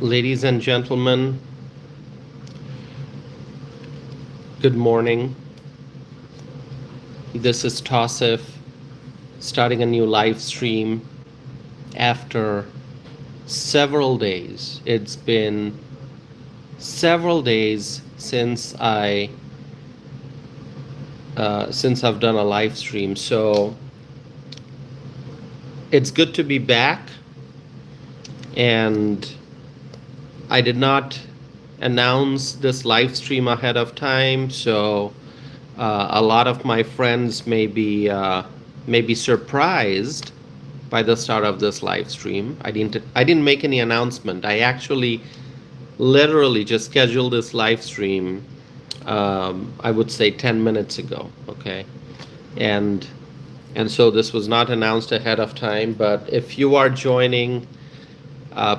Ladies and gentlemen, good morning. This is Tosif starting a new live stream after several days. It's been several days since I've done a live stream, so it's good to be back. And I did not announce this live stream ahead of time, so a lot of my friends may be surprised by the start of this live stream. I didn't make any announcement. I actually literally just scheduled this live stream. I would say 10 minutes ago. Okay, and so this was not announced ahead of time. But if you are joining,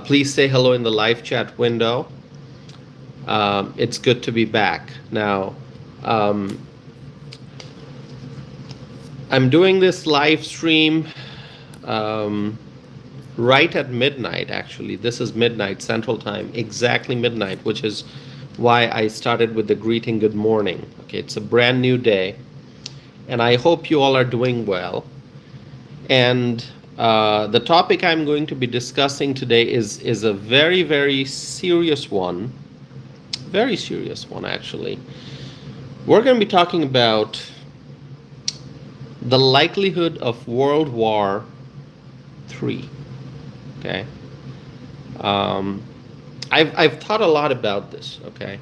please say hello in the live chat window. It's good to be back. Now, I'm doing this live stream right at midnight, actually. This is midnight Central Time, exactly midnight, which is why I started with the greeting good morning. Okay, it's a brand new day, and I hope you all are doing well. And the topic I'm going to be discussing today is a very, very serious one. Very serious one, actually. We're going to be talking about the likelihood of World War III. Okay. I've thought a lot about this. Okay.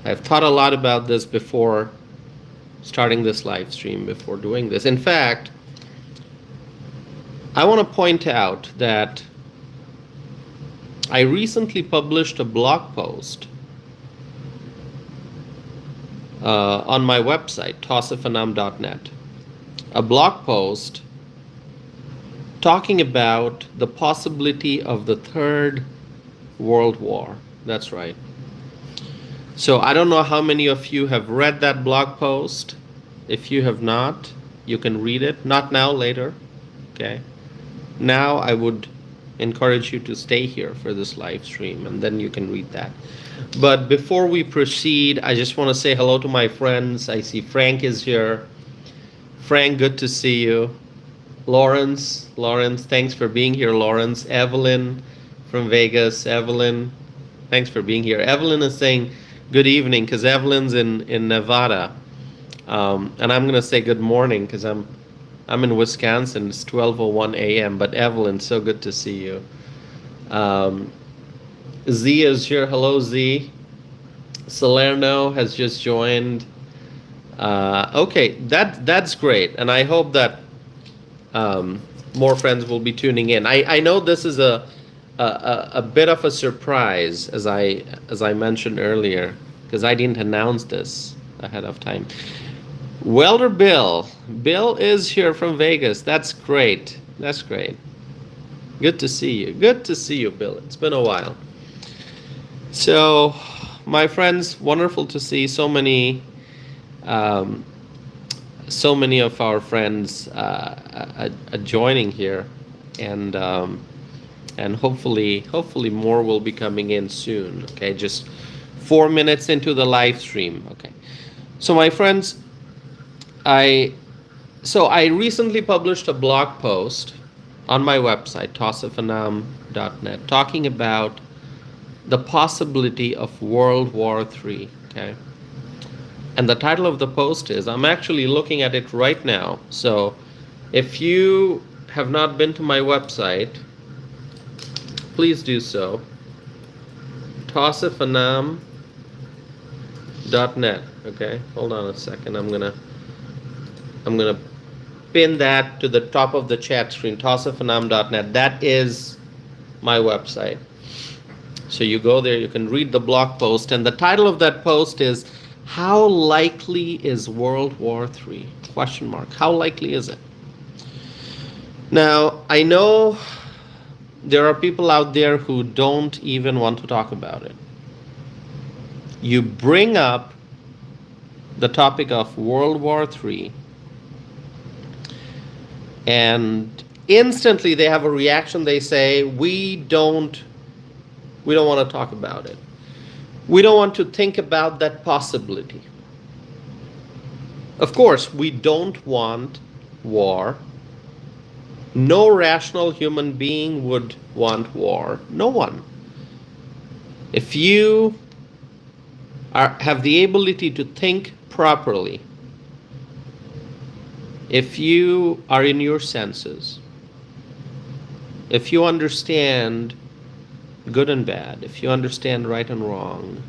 I've thought a lot about this before starting this live stream, before doing this. In fact, I want to point out that I recently published a blog post on my website, tossifanam.net. A blog post talking about the possibility of the Third World War. That's right. So I don't know how many of you have read that blog post. If you have not, you can read it. Not now, later. Okay. Now I would encourage you to stay here for this live stream, and then you can read that. But before we proceed, I just want to say hello to my friends. I see Frank is here. Frank, good to see you. Lawrence, thanks for being here, Lawrence. Evelyn from Vegas. Evelyn, thanks for being here. Evelyn is saying good evening because Evelyn's in Nevada. And I'm going to say good morning because I'm in Wisconsin. It's 12:01 a.m. But Evelyn, so good to see you. Z is here. Hello, Z. Salerno has just joined. Okay, that's great, and I hope that more friends will be tuning in. I know this is a bit of a surprise, as I mentioned earlier, because I didn't announce this ahead of time. Welder Bill is here from Vegas. That's great. That's great. Good to see you. Good to see you, Bill. It's been a while. So, my friends, wonderful to see so many of our friends joining here, and hopefully more will be coming in soon. Okay, just 4 minutes into the live stream. Okay, so my friends, I recently published a blog post on my website, tossifanam.net, talking about the possibility of World War III. Okay. And the title of the post is, I'm actually looking at it right now. So if you have not been to my website, please do so. tossifanam.net. Okay, hold on a second. I'm gonna pin that to the top of the chat screen. tossifanam.net. That is my website. So you go there, you can read the blog post, and the title of that post is, how likely is World War III? Question mark. How likely is it? Now, I know there are people out there who don't even want to talk about it. You bring up the topic of World War III, and instantly they have a reaction. They say, we don't We don't want to talk about it. We don't want to think about that possibility. Of course, we don't want war. No rational human being would want war. No one. If you have the ability to think properly, if you are in your senses, if you understand good and bad, if you understand right and wrong,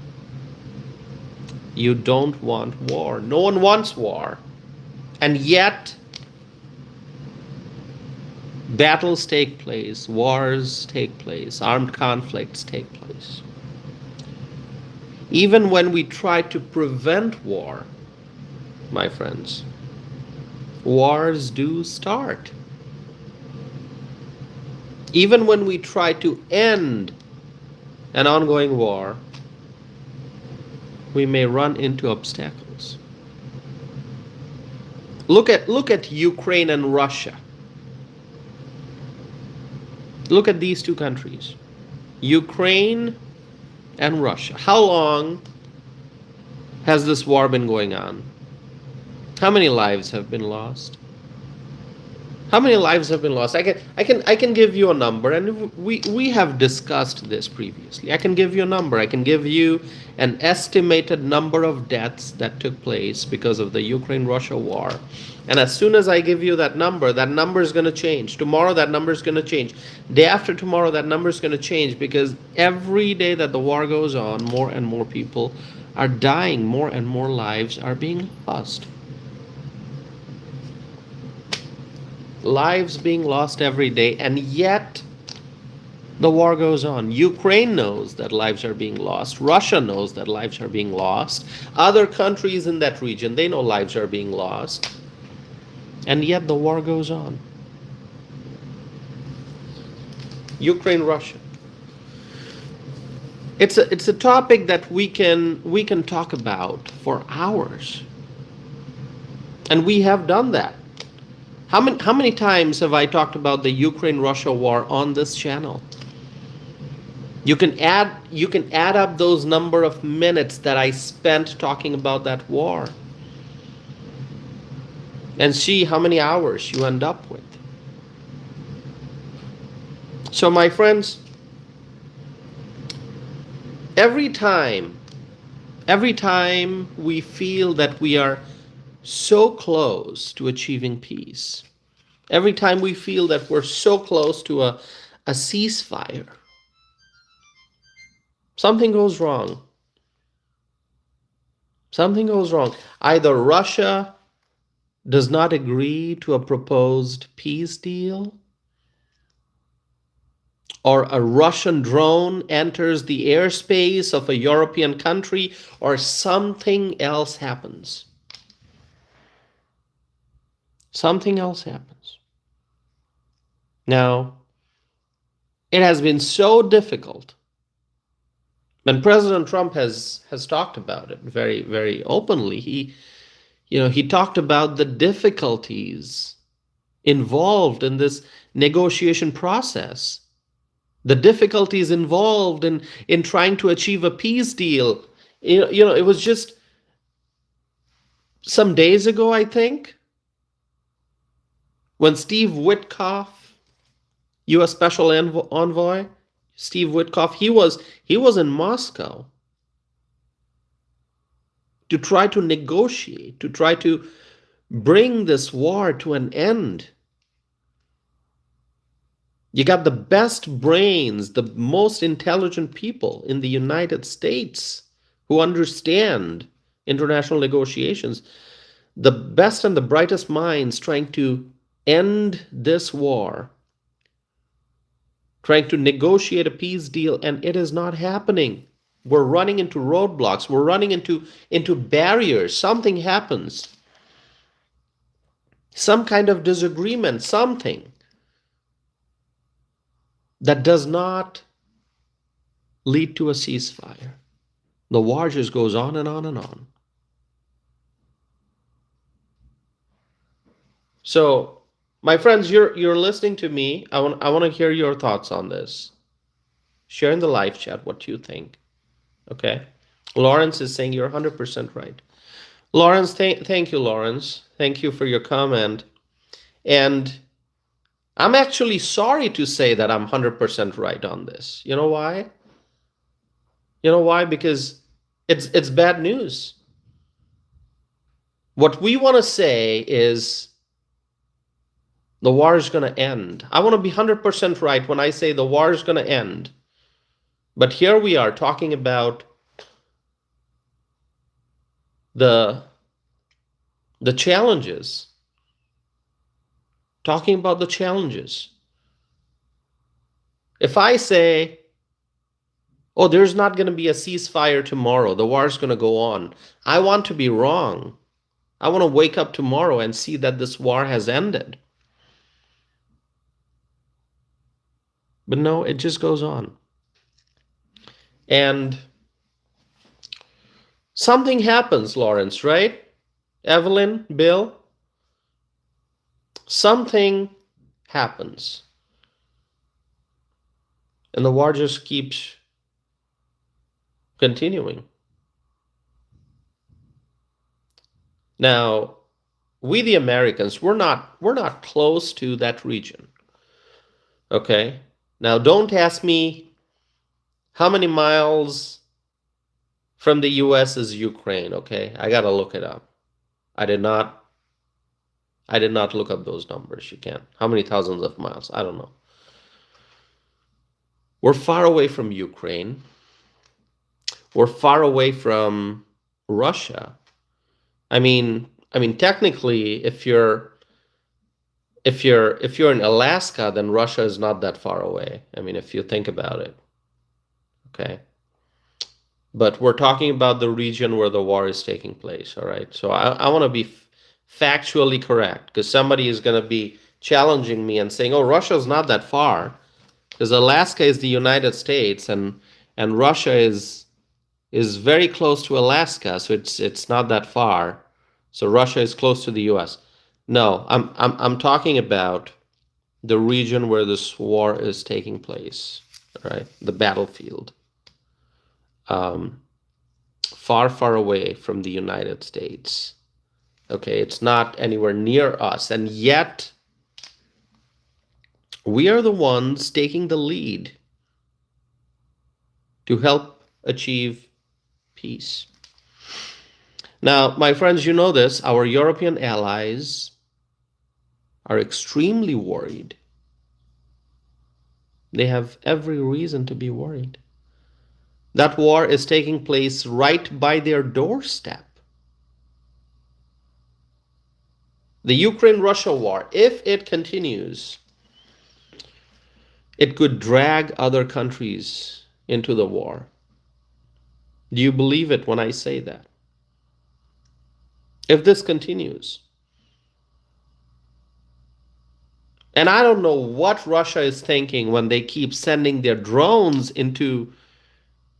you don't want war. No one wants war. And yet, battles take place, wars take place, armed conflicts take place. Even when we try to prevent war, my friends, wars do start. Even when we try to end an ongoing war, we may run into obstacles. Look at Ukraine and Russia. Look at these two countries, Ukraine and Russia. How long has this war been going on? How many lives have been lost? How many lives have been lost? I can give you a number, and we have discussed this previously. I can give you a number. I can give you an estimated number of deaths that took place because of the Ukraine-Russia war. And as soon as I give you that number is going to change. Tomorrow that number is going to change. Day after tomorrow that number is going to change, because every day that the war goes on, more and more people are dying, more and more lives are being lost. Lives being lost every day, and yet the war goes on. Ukraine knows that lives are being lost. Russia knows that lives are being lost. Other countries in that region, they know lives are being lost. And yet the war goes on. Ukraine, Russia. It's a topic that we can talk about for hours. And we have done that. How many times have I talked about the Ukraine-Russia war on this channel? You can add up those number of minutes that I spent talking about that war, and see how many hours you end up with. So my friends, every time we feel that we are so close to achieving peace, every time we feel that we're so close to a ceasefire, something goes wrong. Something goes wrong. Either Russia does not agree to a proposed peace deal, or a Russian drone enters the airspace of a European country, or something else happens. Something else happens. Now, it has been so difficult, and President Trump has talked about it very, very openly. He talked about the difficulties involved in this negotiation process, the difficulties involved in trying to achieve a peace deal. It was just some days ago, I think, when Steve Witkoff, U.S. Special Envoy, Steve Witkoff, he was in Moscow to try to negotiate, to try to bring this war to an end. You got the best brains, the most intelligent people in the United States who understand international negotiations, the best and the brightest minds trying to end this war, trying to negotiate a peace deal, and it is not happening. We're running into roadblocks. We're running into barriers. Something happens. Some kind of disagreement, something that does not lead to a ceasefire. The war just goes on and on and on. So, my friends, you're listening to me. I want to hear your thoughts on this. Share in the live chat what you think. Okay. Lawrence is saying you're 100% right. Lawrence, thank you, Lawrence. Thank you for your comment. And I'm actually sorry to say that I'm 100% right on this. You know why? You know why? Because it's bad news. What we want to say is the war is going to end. I want to be 100% right when I say the war is going to end. But here we are talking about the challenges. Talking about the challenges. If I say, oh, there's not going to be a ceasefire tomorrow, the war is going to go on, I want to be wrong. I want to wake up tomorrow and see that this war has ended. But no, it just goes on. And something happens, Lawrence, right? Evelyn, Bill? Something happens. And the war just keeps continuing. Now, we the Americans, we're not close to that region. Okay? Now, don't ask me how many miles from the US is Ukraine, okay? I got to look it up. I did not look up those numbers. You can. How many thousands of miles? I don't know. We're far away from Ukraine. We're far away from Russia. I mean, technically, if you're in Alaska, then Russia is not that far away. I mean, if you think about it, okay. But we're talking about the region where the war is taking place. All right. So I want to be factually correct, because somebody is going to be challenging me and saying, "Oh, Russia's not that far," because Alaska is the United States, and Russia is very close to Alaska, so it's not that far. So Russia is close to the U.S. No, I'm talking about the region where this war is taking place, right? The battlefield. Far, far away from the United States. Okay, it's not anywhere near us, and yet we are the ones taking the lead to help achieve peace. Now, my friends, you know this, our European allies are extremely worried. They have every reason to be worried. That war is taking place right by their doorstep. The Ukraine-Russia war, if it continues, it could drag other countries into the war. Do you believe it when I say that? If this continues. And I don't know what Russia is thinking when they keep sending their drones into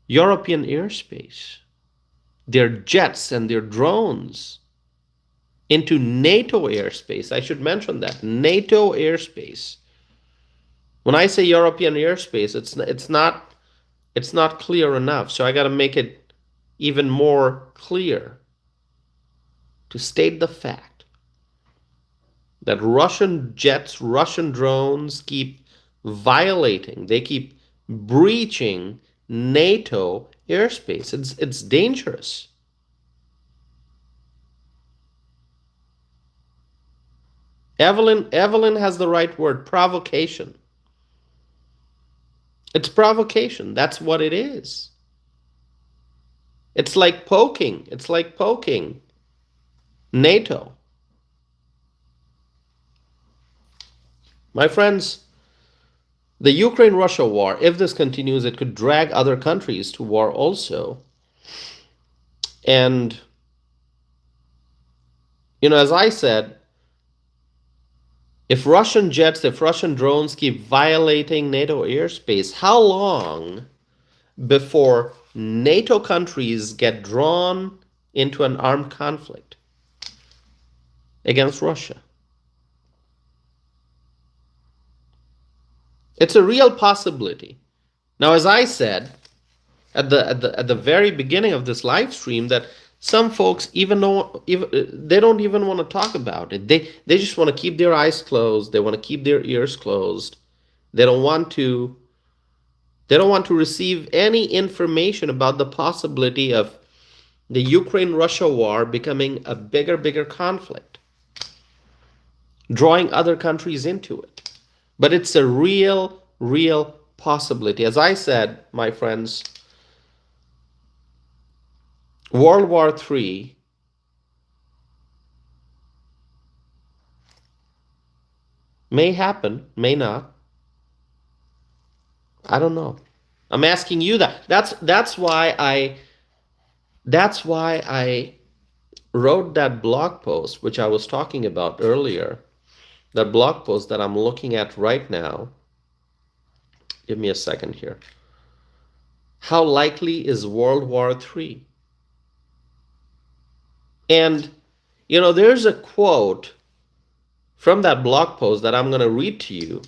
European airspace, their jets and their drones into NATO airspace. I should mention that, NATO airspace. When I say European airspace, it's not clear enough. So I got to make it even more clear to state the fact that Russian jets, Russian drones keep violating, they keep breaching NATO airspace. It's dangerous. Evelyn has the right word, provocation. It's provocation. That's what it is. It's like poking. It's like poking NATO. My friends, the Ukraine-Russia war, if this continues, it could drag other countries to war also. And, as I said, if Russian jets, if Russian drones keep violating NATO airspace, how long before NATO countries get drawn into an armed conflict against Russia? It's a real possibility. Now, as I said at the very beginning of this live stream, that some folks they don't even want to talk about it. They just want to keep their eyes closed. They want to keep their ears closed. They don't want to receive any information about the possibility of the Ukraine-Russia war becoming a bigger conflict, drawing other countries into it. But it's a real possibility. As I said, my friends, World War III may happen, may not. I don't know. I'm asking you that. That's why I wrote that blog post, which I was talking about earlier. That blog post that I'm looking at right now. Give me a second here. How likely is World War III? And, there's a quote from that blog post that I'm going to read to you.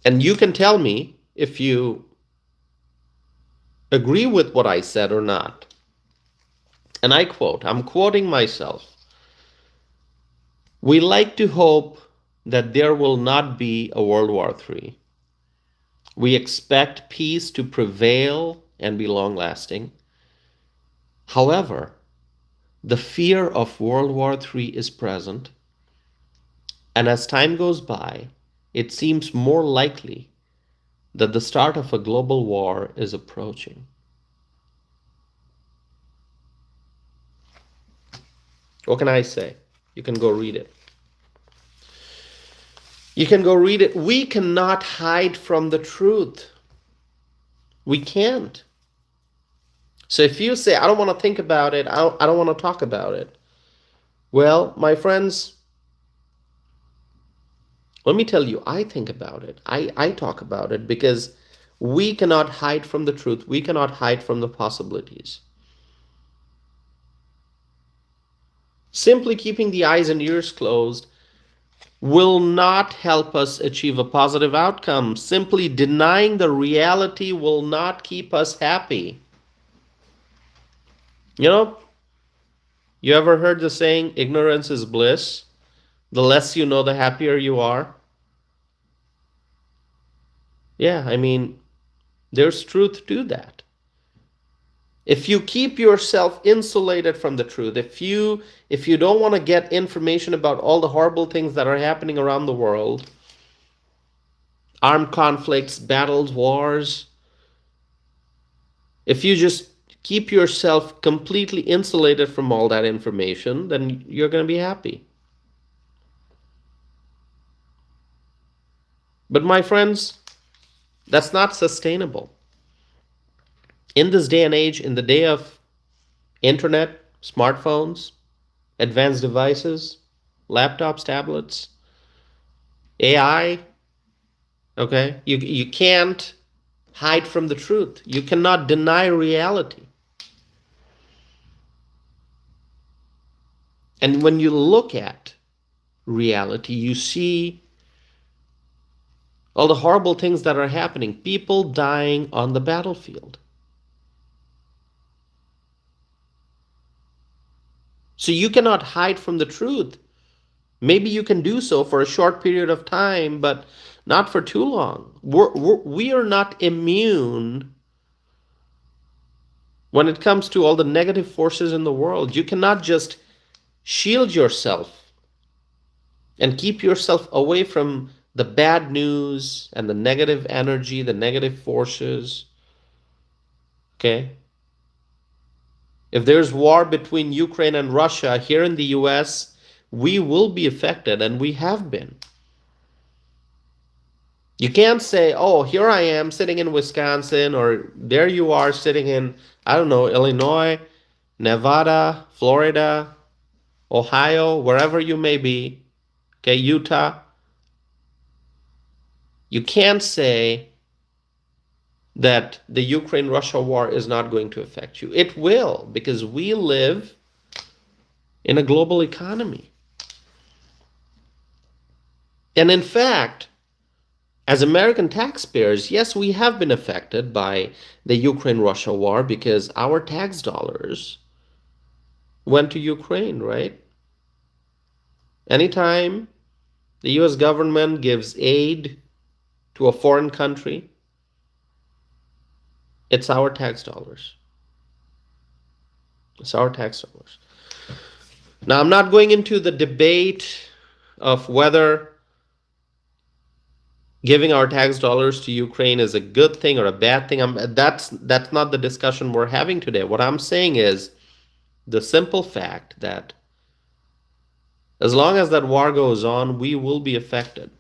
And you can tell me if you agree with what I said or not. And I'm quoting myself. We like to hope that there will not be a World War III. We expect peace to prevail and be long-lasting. However, the fear of World War III is present, and as time goes by, it seems more likely that the start of a global war is approaching. What can I say? You can go read it. You can go read it. We cannot hide from the truth. We can't. So if you say, I don't want to think about it, I don't want to talk about it. Well, my friends, let me tell you, I think about it. I talk about it because we cannot hide from the truth. We cannot hide from the possibilities. Simply keeping the eyes and ears closed will not help us achieve a positive outcome. Simply denying the reality will not keep us happy. You ever heard the saying, ignorance is bliss? The less you know, the happier you are. Yeah, there's truth to that. If you keep yourself insulated from the truth, if you don't want to get information about all the horrible things that are happening around the world, armed conflicts, battles, wars, if you just keep yourself completely insulated from all that information, then you're going to be happy. But my friends, that's not sustainable. In this day and age, in the day of internet, smartphones, advanced devices, laptops, tablets, AI, okay, you can't hide from the truth. You cannot deny reality. And when you look at reality, you see all the horrible things that are happening. People dying on the battlefield. So you cannot hide from the truth. Maybe you can do so for a short period of time, but not for too long. We are not immune when it comes to all the negative forces in the world. You cannot just shield yourself and keep yourself away from the bad news and the negative energy, the negative forces. Okay? If there's war between Ukraine and Russia here in the US, we will be affected, and we have been. You can't say, oh, here I am sitting in Wisconsin, or there you are sitting in, I don't know, Illinois, Nevada, Florida, Ohio, wherever you may be, okay, Utah. You can't say that the Ukraine-Russia war is not going to affect you. It will, because we live in a global economy. And in fact, As American taxpayers, yes, we have been affected by the Ukraine-Russia war because our tax dollars went to Ukraine, right? Anytime the US government gives aid to a foreign country, it's our tax dollars. It's our tax dollars. Now, I'm not going into the debate of whether giving our tax dollars to Ukraine is a good thing or a bad thing. That's not the discussion we're having today. What I'm saying is the simple fact that as long as that war goes on, we will be affected.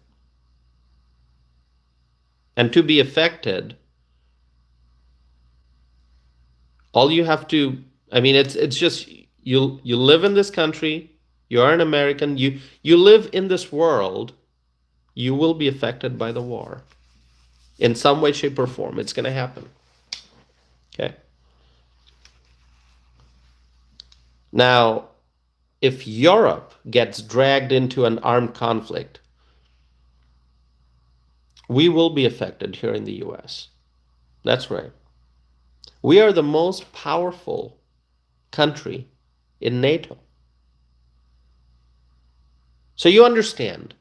And to be affected, all you have to, I mean, it's just you live in this country, you are an American, you live in this world, you will be affected by the war in some way, shape, or form. It's going to happen. Okay. Now, if Europe gets dragged into an armed conflict, we will be affected here in the US. That's right. We are the most powerful country in NATO. So you understand.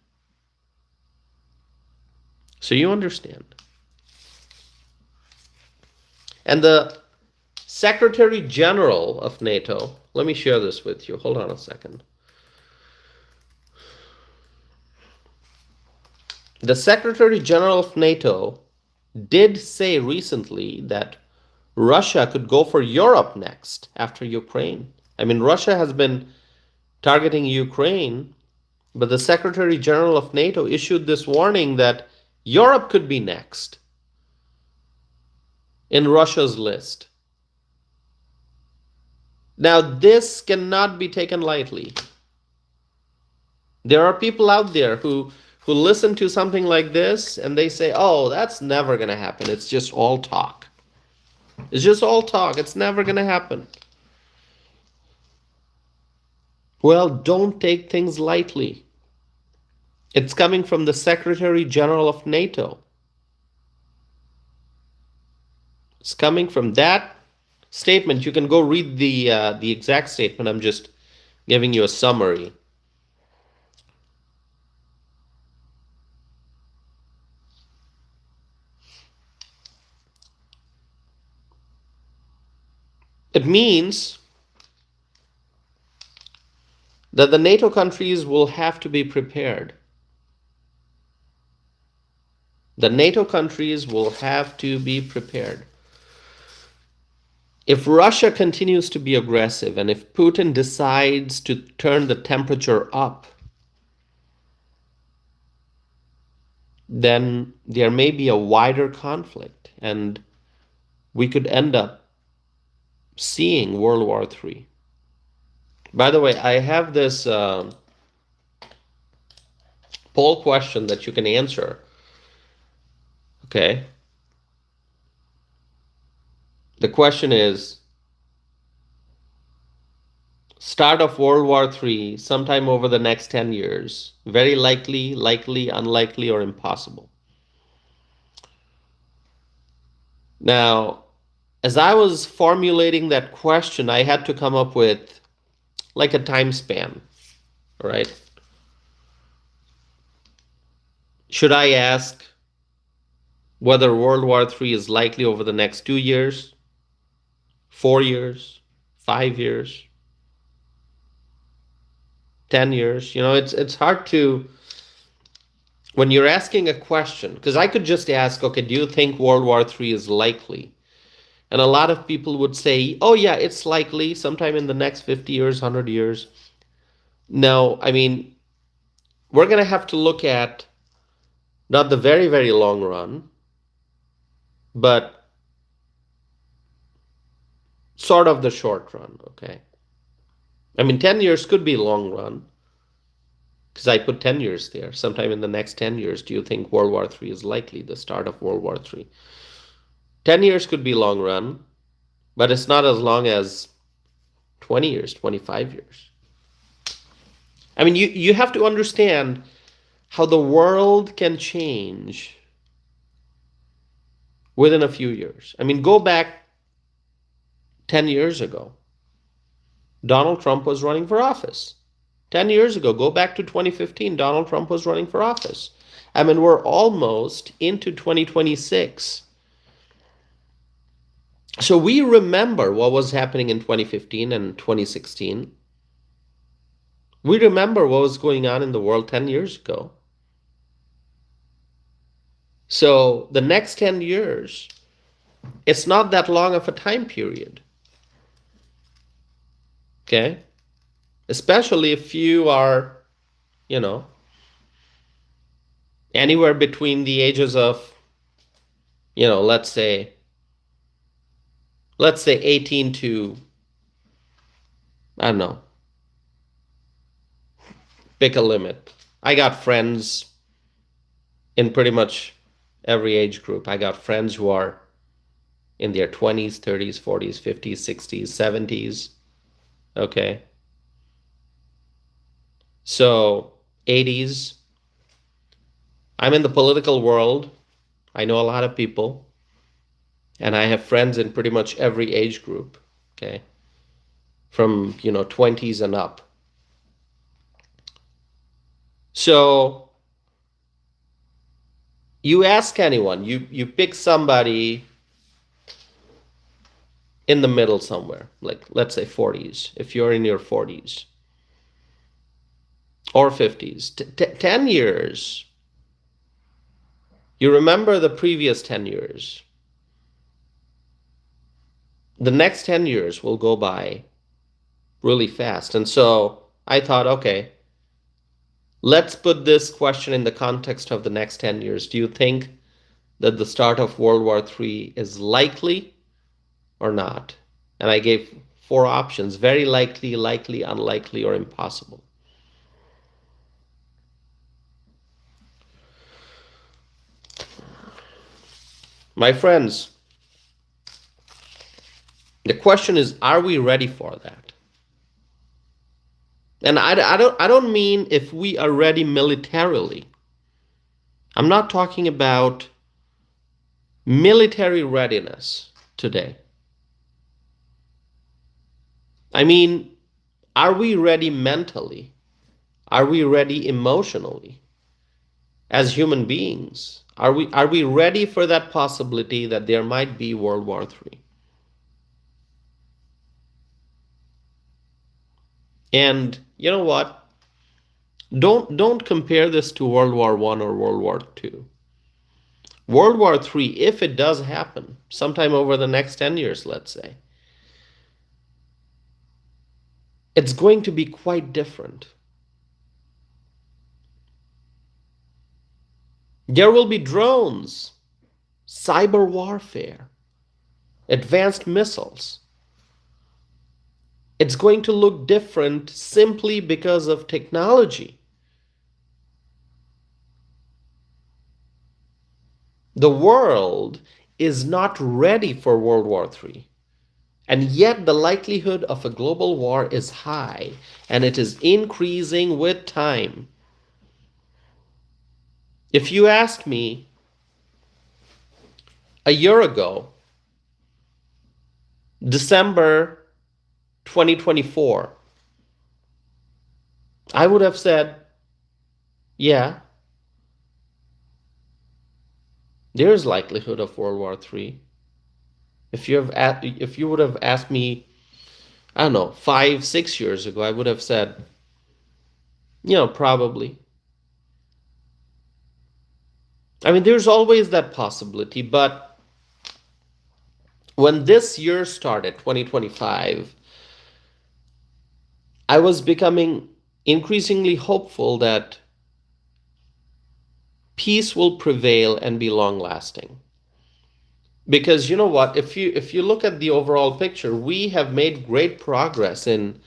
And the Secretary General of NATO, let me share this with you. Hold on a second. The Secretary General of NATO did say recently that Russia could go for Europe next after Ukraine. I mean, Russia has been targeting Ukraine, but the Secretary General of NATO issued this warning that Europe could be next in Russia's list. Now, this cannot be taken lightly. There are people out there who listen to something like this and they say, oh, that's never going to happen. It's just all talk. It's just all talk. It's never going to happen. Well, don't take things lightly. It's coming from the Secretary General of NATO. It's coming from that statement. You can go read the exact statement. I'm just giving you a summary. It means that the NATO countries will have to be prepared. The NATO countries will have to be prepared. If Russia continues to be aggressive and if Putin decides to turn the temperature up, then there may be a wider conflict and we could end up seeing World War III. By the way, I have this poll question that you can answer. Okay. The question is, start of World War III sometime over the next 10 years. Very likely, likely, unlikely, or impossible. Now, as I was formulating that question, I had to come up with like a time span, right? Should I ask whether World War III is likely over the next 2 years, 4 years, 5 years, 10 years? You know, it's hard to, when you're asking a question, because I could just ask, okay, do you think World War III is likely? And a lot of people would say, oh yeah, it's likely sometime in the next 50 years, 100 years. No, I mean, we're going to have to look at not the very, very long run, but sort of the short run, okay? I mean, 10 years could be long run, because I put 10 years there. Sometime in the next 10 years, do you think World War III is likely, the start of World War III? 10 years could be long run, but it's not as long as 20 years, 25 years. I mean, you have to understand how the world can change within a few years. I mean, go back 10 years ago. Donald Trump was running for office. 10 years ago, go back to 2015, Donald Trump was running for office. I mean, we're almost into 2026. So we remember what was happening in 2015 and 2016. We remember what was going on in the world 10 years ago. So the next 10 years, it's not that long of a time period. Okay? Especially if you are, anywhere between the ages of, let's say 18 to, I don't know, pick a limit. I got friends in pretty much every age group. I got friends who are in their 20s, 30s, 40s, 50s, 60s, 70s. Okay. So 80s. I'm in the political world. I know a lot of people. And I have friends in pretty much every age group. Okay. From, 20s and up. So you ask anyone, you pick somebody in the middle somewhere, like let's say 40s, if you're in your 40s or 50s, 10 years, you remember the previous 10 years. The next 10 years will go by really fast. And so I thought, okay, let's put this question in the context of the next 10 years. Do you think that the start of World War III is likely or not? And I gave 4 options: very likely, likely, unlikely, or impossible. My friends, the question is, are we ready for that? And I don't mean if we are ready militarily. I'm not talking about military readiness today. I mean, are we ready mentally? Are we ready emotionally? As human beings, are we ready for that possibility that there might be World War III? And you know what? Don't compare this to World War I or World War II. World War III, if it does happen, sometime over the next 10 years, let's say, it's going to be quite different. There will be drones, cyber warfare, advanced missiles. It's going to look different simply because of technology. The world is not ready for World War III. And yet the likelihood of a global war is high, and it is increasing with time. If you asked me a year ago, December 2024, I would have said, yeah, there is likelihood of World War III. If you would have asked me, I don't know, 5, 6 years ago, I would have said, probably. I mean, there's always that possibility, but when this year started, 2025, I was becoming increasingly hopeful that peace will prevail and be long-lasting. Because you know what, if you look at the overall picture, we have made great progress in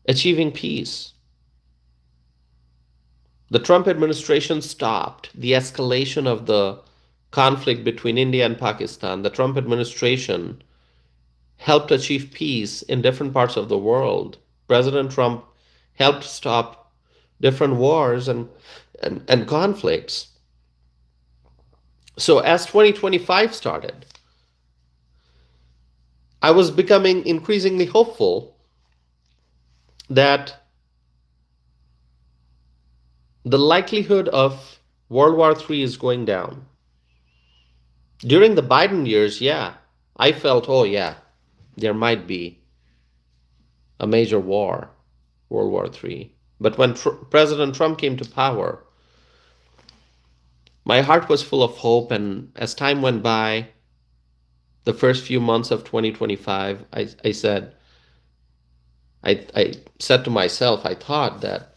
achieving peace. The Trump administration stopped the escalation of the conflict between India and Pakistan. The Trump administration helped achieve peace in different parts of the world. President Trump helped stop different wars and conflicts. So as 2025 started, I was becoming increasingly hopeful that the likelihood of World War III is going down. During the Biden years, yeah, I felt, oh yeah, there might be a major war, World War III. But when President Trump came to power, my heart was full of hope, and as time went by, the first few months of 2025, I said to myself, I thought that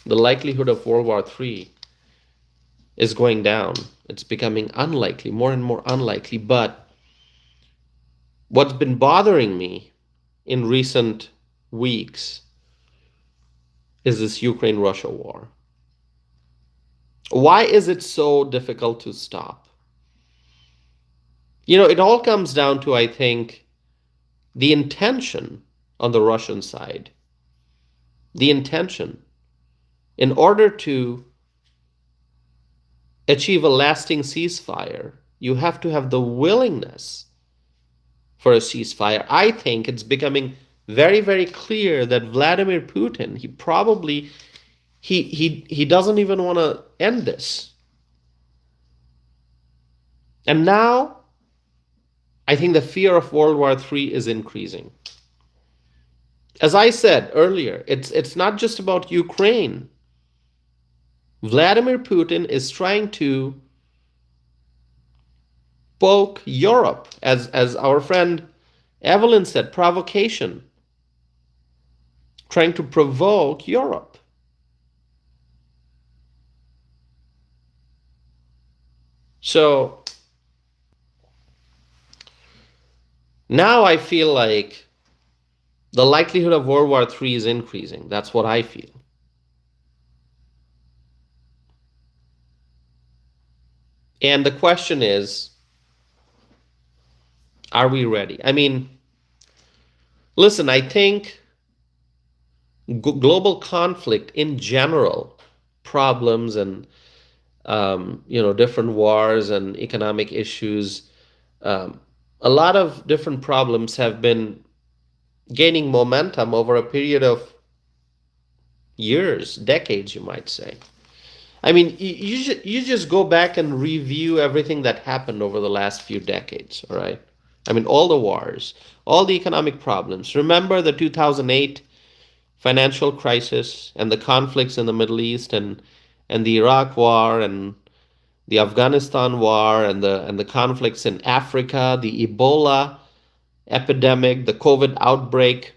the likelihood of World War III is going down. It's becoming unlikely, more and more unlikely. But what's been bothering me in recent weeks is this Ukraine-Russia war. Why is it so difficult to stop? It all comes down to, I think, the intention on the Russian side. The intention. In order to achieve a lasting ceasefire, you have to have the willingness for a ceasefire. I think it's becoming very, very clear that Vladimir Putin, he doesn't even want to end this. And now I think the fear of World War III is increasing. As I said earlier, it's not just about Ukraine. Vladimir Putin is trying to poke Europe, as our friend Evelyn said, provocation, trying to provoke Europe. So now I feel like the likelihood of World War III is increasing. That's what I feel. And the question is, are we ready? I mean, listen, I think global conflict in general, problems and different wars and economic issues, a lot of different problems have been gaining momentum over a period of years, decades, you might say. I mean, you just go back and review everything that happened over the last few decades, all right? I mean, all the wars, all the economic problems. Remember the 2008 financial crisis and the conflicts in the Middle East and the Iraq War and the Afghanistan War and the conflicts in Africa, the Ebola epidemic, the COVID outbreak,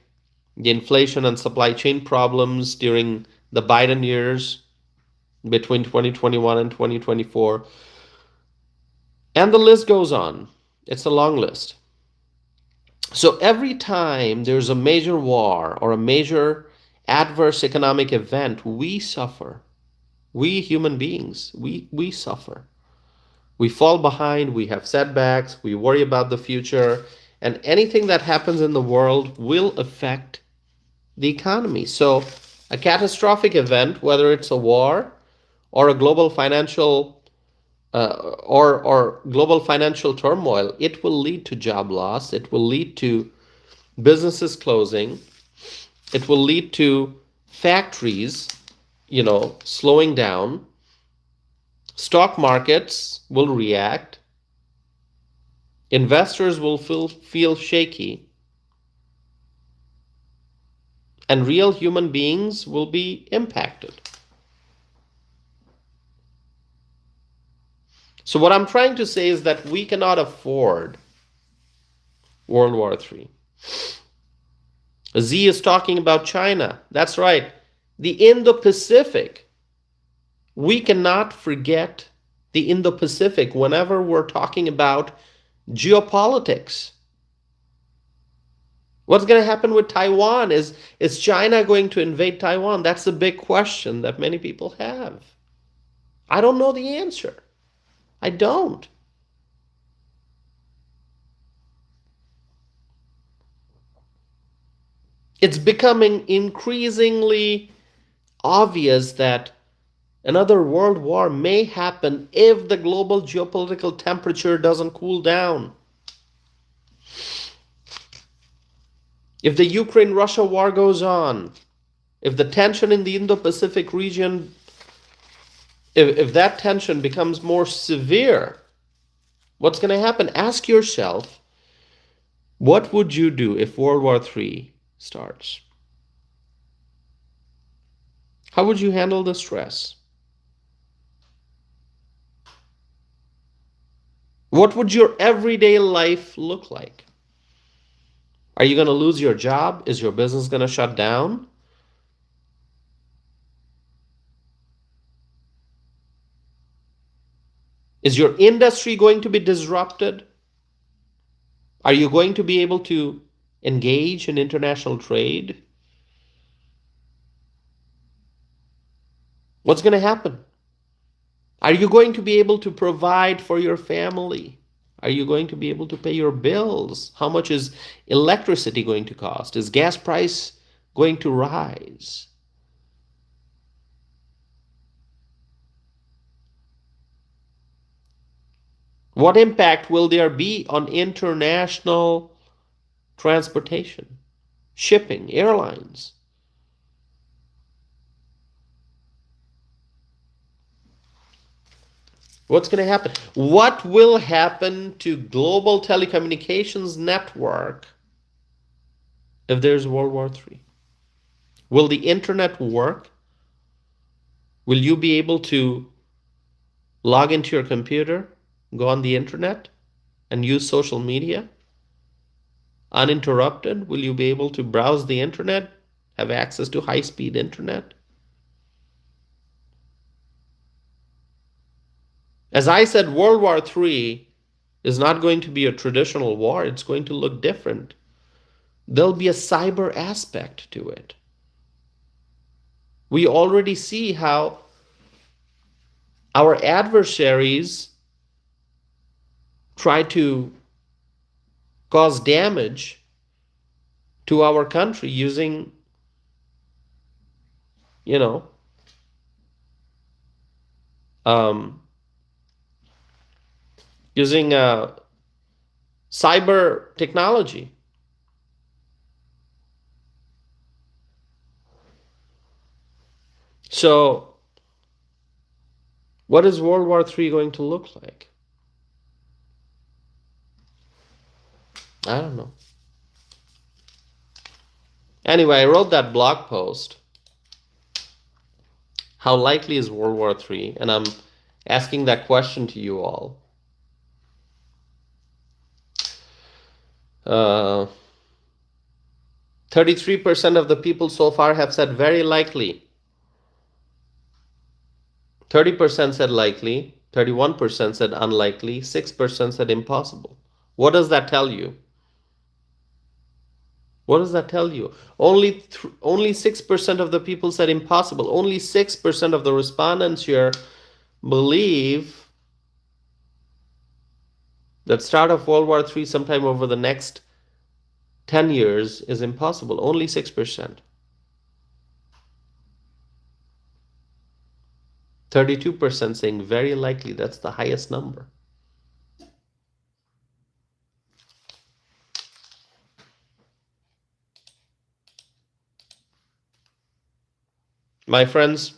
the inflation and supply chain problems during the Biden years between 2021 and 2024. And the list goes on. It's a long list. So every time there's a major war or a major adverse economic event, we suffer. We human beings, we suffer. We fall behind, we have setbacks, we worry about the future, and anything that happens in the world will affect the economy. So a catastrophic event, whether it's a war or a global financial or global financial turmoil, it will lead to job loss. It will lead to businesses closing. It will lead to factories, slowing down. Stock markets will react. Investors will feel shaky. And real human beings will be impacted. So what I'm trying to say is that we cannot afford World War III. Z is talking about China. That's right. The Indo-Pacific. We cannot forget the Indo-Pacific whenever we're talking about geopolitics. What's going to happen with Taiwan? Is China going to invade Taiwan? That's the big question that many people have. I don't know the answer. I don't. It's becoming increasingly obvious that Another world war may happen if the global geopolitical temperature doesn't cool down. If the Ukraine-Russia war goes on, if the tension in the Indo-Pacific region, if that tension becomes more severe, what's going to happen? Ask yourself, what would you do if World War III starts? How would you handle the stress? What would your everyday life look like? Are you going to lose your job? Is your business going to shut down? Is your industry going to be disrupted? Are you going to be able to engage in international trade? What's going to happen? Are you going to be able to provide for your family? Are you going to be able to pay your bills? How much is electricity going to cost? Is gas price going to rise? What impact will there be on international transportation, shipping, airlines? What's going to happen? What will happen to global telecommunications network if there's World War III? Will the internet work? Will you be able to log into your computer, go on the internet, and use social media uninterrupted? Will you be able to browse the internet, have access to high-speed internet? As I said, World War III is not going to be a traditional war. It's going to look different. There'll be a cyber aspect to it. We already see how our adversaries try to cause damage to our country using, you know, using cyber technology. So, what is World War III going to look like? I don't know. Anyway, I wrote that blog post. How likely is World War III? And I'm asking that question to you all. 33% of the people so far have said very likely. 30% said likely. 31% said unlikely. 6% said impossible. What does that tell you? What does that tell you? Only 6% of the people said impossible. Only 6% of the respondents here believe that start of World War III sometime over the next 10 years is impossible. Only 6%. 32% saying very likely. That's the highest number. My friends,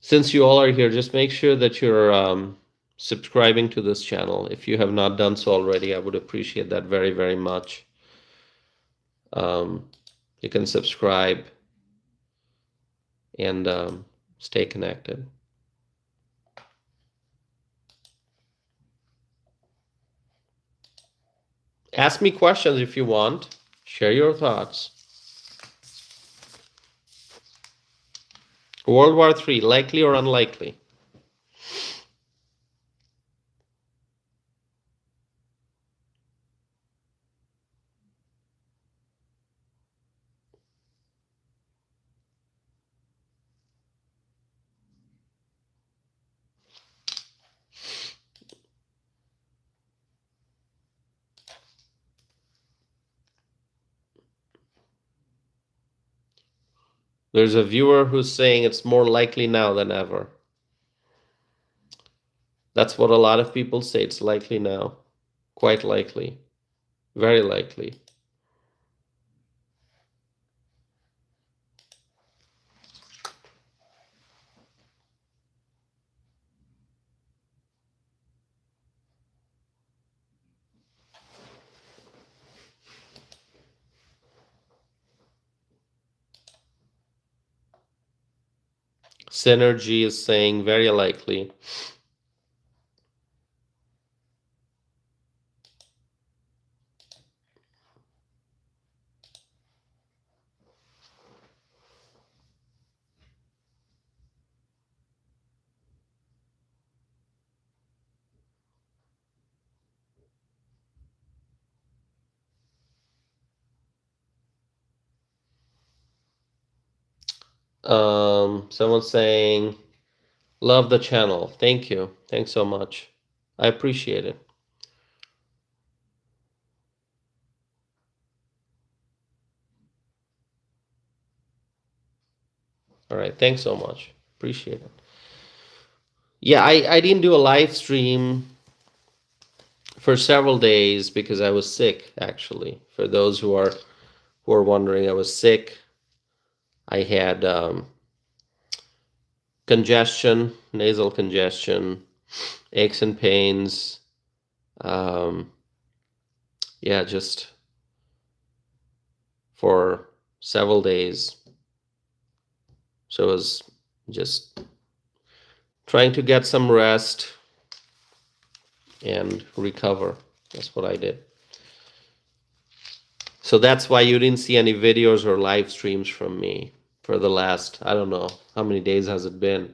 since you all are here, just make sure that you're subscribing to this channel. If you have not done so already, I would appreciate that very, very much. You can subscribe and stay connected. Ask me questions if you want. Share your thoughts. World War III, likely or unlikely? There's a viewer who's saying it's more likely now than ever. That's what a lot of people say. It's likely now. Quite likely. Very likely. Synergy is saying very likely. Someone's saying, love the channel. Thank you. Thanks so much. I appreciate it. All right. Thanks so much. Appreciate it. Yeah, I didn't do a live stream for several days because I was sick, actually. For those who are wondering, I was sick. I had congestion, nasal congestion, aches and pains. Yeah, just for several days. So I was just trying to get some rest and recover. That's what I did. So that's why you didn't see any videos or live streams from me for the last, I don't know, how many days has it been?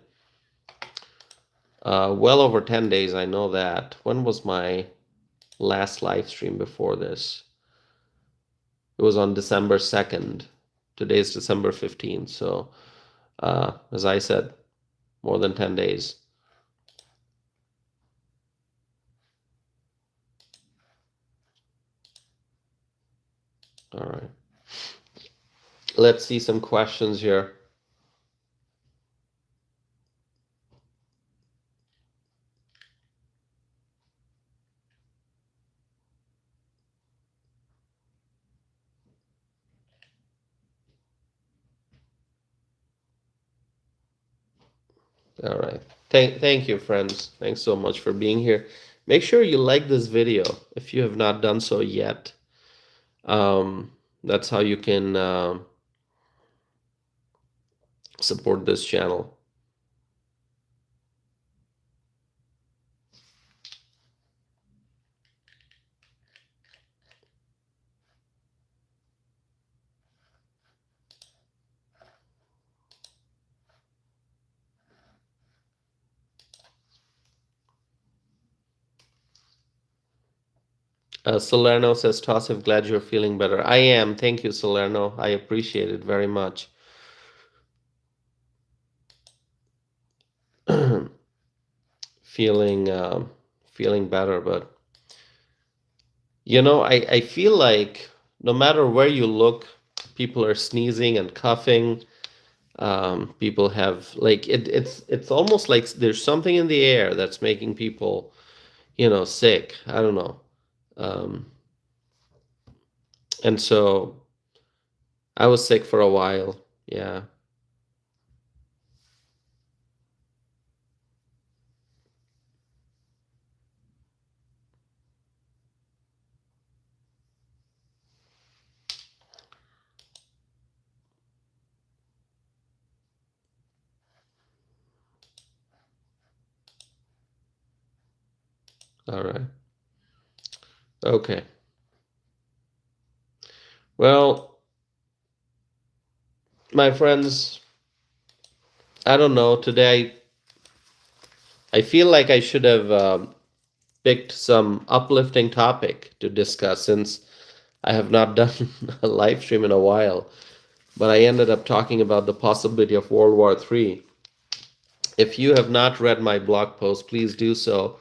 Well over 10 days, I know that. When was my last live stream before this? It was on December 2nd. Today's December 15th. So, as I said, more than 10 days. All right. Let's see some questions here. All right. Thank you, friends. Thanks so much for being here. Make sure you like this video if you have not done so yet. That's how you can support this channel. Salerno says, Tosif, glad you're feeling better. I am. Thank you, Salerno. I appreciate it very much. feeling feeling better, but I feel like no matter where you look, people are sneezing and coughing. People have like it's almost like there's something in the air that's making people, sick. I don't know. And so I was sick for a while. Yeah. All right. Okay. Well, my friends, I don't know. Today, I feel like I should have picked some uplifting topic to discuss since I have not done a live stream in a while. But I ended up talking about the possibility of World War III. If you have not read my blog post, please do so.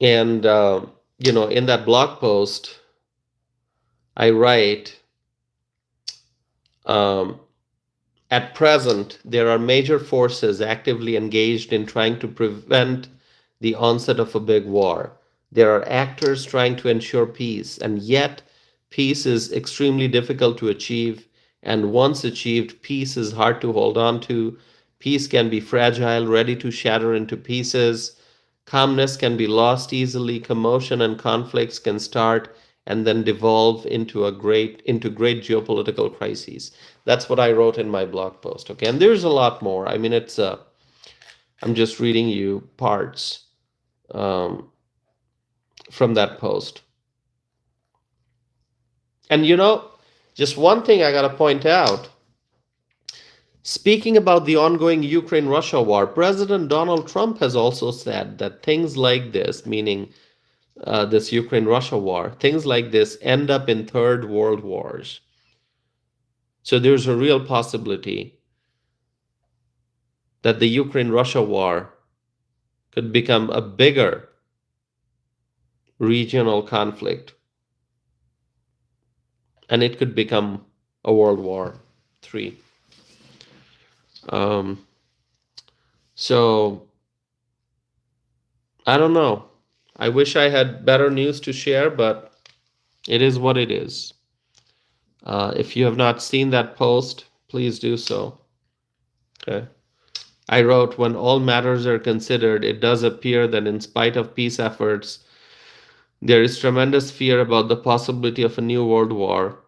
And, in that blog post, I write, Um, at present, there are major forces actively engaged in trying to prevent the onset of a big war. There are actors trying to ensure peace, and yet peace is extremely difficult to achieve. And once achieved, peace is hard to hold on to. Peace can be fragile, ready to shatter into pieces. Calmness can be lost easily. Commotion and conflicts can start and then devolve into great geopolitical crises. That's what I wrote in my blog post. Okay, and there's a lot more. I mean, I'm just reading you parts um, from that post. And just one thing I gotta point out. Speaking about the ongoing Ukraine Russia war, President Donald Trump has also said that things like this, meaning this Ukraine Russia war, things like this end up in third world wars. So there's a real possibility that the Ukraine Russia war could become a bigger regional conflict and it could become a World War III. Um, so I don't know. I wish I had better news to share, but it is what it is. If you have not seen that post, please do so. Okay. I wrote, when all matters are considered, it does appear that in spite of peace efforts, there is tremendous fear about the possibility of a new world war.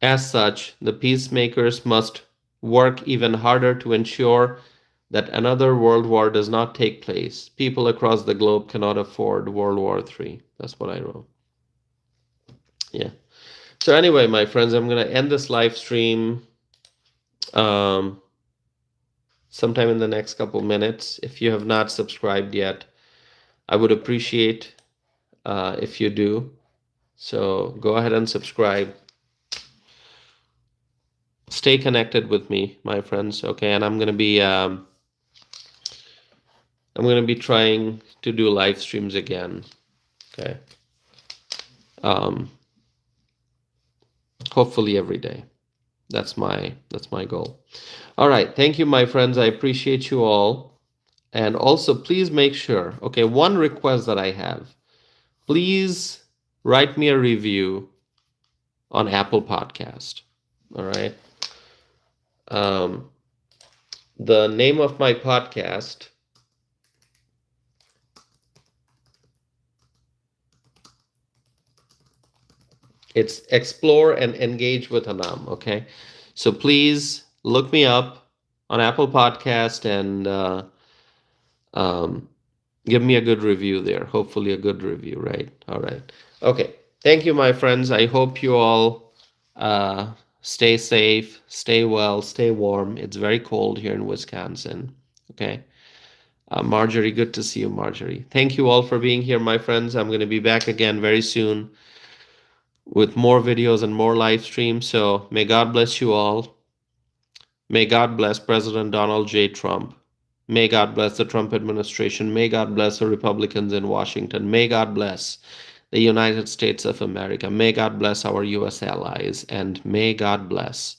As such, the peacemakers must work even harder to ensure that another world war does not take place. People across the globe cannot afford World War III. That's what I wrote. Yeah. So anyway, my friends, I'm going to end this live stream um, sometime in the next couple minutes. If you have not subscribed yet, I would appreciate if you do. So go ahead and subscribe. Stay connected with me, my friends. Okay, and I'm gonna be trying to do live streams again. Okay. Hopefully every day. That's my goal. All right. Thank you, my friends. I appreciate you all. And also, please make sure. Okay, one request that I have. Please write me a review on Apple Podcast. All right. The name of my podcast, it's Explore and Engage with Anam. Okay, so please look me up on Apple Podcast and give me a good review there. Hopefully a good review, right? All right. Okay. Thank you, my friends. I hope you all stay safe, stay well, stay warm. It's very cold here in Wisconsin. Okay. Marjorie, good to see you, Marjorie. Thank you all for being here, my friends. I'm going to be back again very soon with more videos and more live streams. So may God bless you all. May God bless President Donald J. Trump. May God bless the Trump administration. May God bless the Republicans in Washington. May God bless the United States of America. May God bless our U.S. allies. And may God bless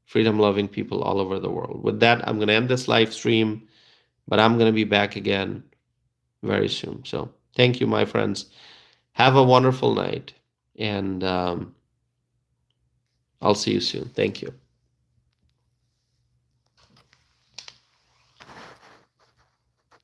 freedom-loving people all over the world. With that, I'm going to end this live stream, but I'm going to be back again very soon. So thank you, my friends. Have a wonderful night. And I'll see you soon. Thank you.